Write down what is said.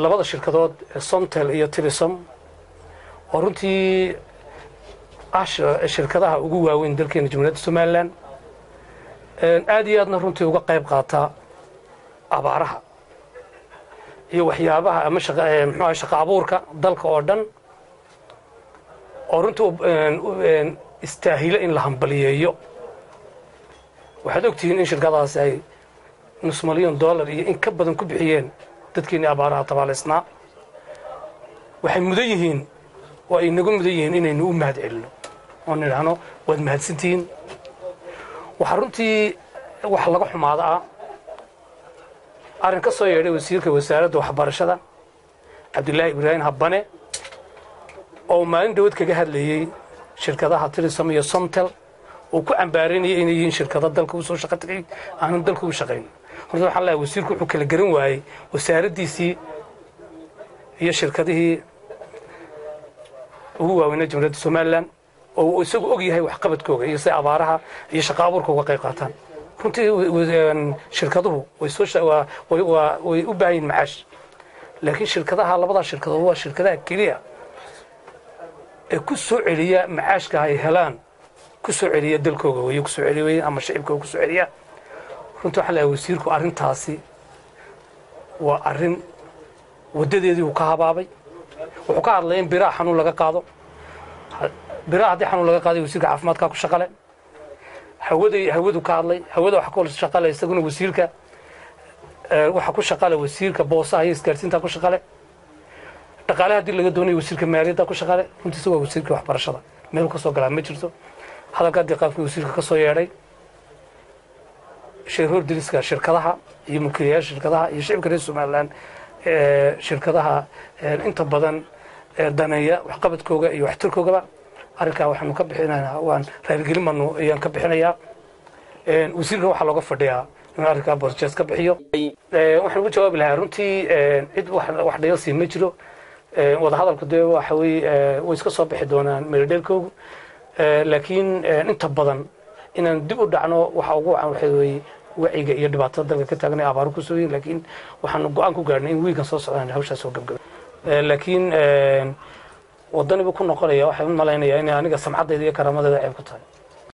labada shirkadood Somtel iyo Telesom oo runtii shirkadaha ugu waaweyn dalkeena Jamhuuriyadda Soomaaliland aad iyo aadna runtii uga qayb qaata abaaraha iyo waxyaabaha ama shaqo abuurka dalka oo dhan oo runtii istaahila in la hambaliyeeyo waxaad ogtihiin in shirkadahaas ay $5 milyan iyo in ka badan ku bixiyeen dadkeena abaaraha tabaaleysnaa waxay mudan yihiin oo ay nagu mudan yihiin inaynu u mahad celino oo nidhaahno waad mahadsantihiin waxa runtii wax laga xumaada arrin ka soo yeedhay wasiirka wasaaradda waxbarashada Cabdullaahi Ibraahim Habane oo maalin dawlad kaga hadlayay shirkadaha Telesom iyo Somtel oo ku ambaarinayay inay yihiin shirkado dalka u soo shaqo tagay aan dalka u shaqeyn horta waxa la wasiirku wuxuu kala garan waayay wasaaraddiisii iyo shirkadihii ugu waaweyn Jamhuuriyadda Soomaaliland oo isagu og yahay wax qabadkooda iyo si abaaraha iyo shaqo abuurka uga qayb qaataan runtii shirkaduhu way u baahan macaash laakiin shirkadaha labada shirkadood waa shirkadaha kaliya ee ku soo celiya macaashka ay helaan ku soo celiya dalkooda way ku soo celiya ama shacabkooda ku soo celiya runtii waxa la wasiirku arintaasi waa arin wadadeedii uu ka habaabay wuxuu ka hadlay in biraha xanuun laga qaado biraha hadii xanuun laga qaaday wasiirka caafimaadka ku shaqale hawadu ka hadlay hawada waxa ku shaqale isaguna wasiirka waxa ku shaqale wasiirka boosaha iyo isgaarsiinta ku shaqale dhaqaalaha hadii laga doonayo wasiirka maaliyadda ku shaqale runtii waa wasiirka waxbarashada meel ka soo galaa ma jirto hadalka diqaafka wasiirka ka soo yeedhay shirkadaha diriska shirkadaha iyo mulkiilayaasha shirkadaha iyo shacabka reer Soomaaliland shirkadaha inta badan daneeya wax qabadkooda iyo waxtarkooda arrinka waxaanu ka bixinaynaa waan raaligelin manu ayaan ka bixinayaa wasiirka waxa looga fadhiyaa in arrinka borjes ka bixiyo waxaan ugu jawaabi lahaa runtii cid wax dhayalsi ma jiro wada hadalku de waxa way iska soo bixi doonaan meeldheelkooda laakiin inta badan inaan dib u dhacno waxa ugu wacan waxa weeye waciga iyo dhibaatada dalka ka taagnay abaar ku soo yeelay laakiin waxaan go'aan ku gaarnay in wiigan soo socdaan hawsha soo gabgab laakiin wadanigu ku noqonaya waxaan malaynayaa in aniga samcadeeda iyo karaamadeeda ay ku tahay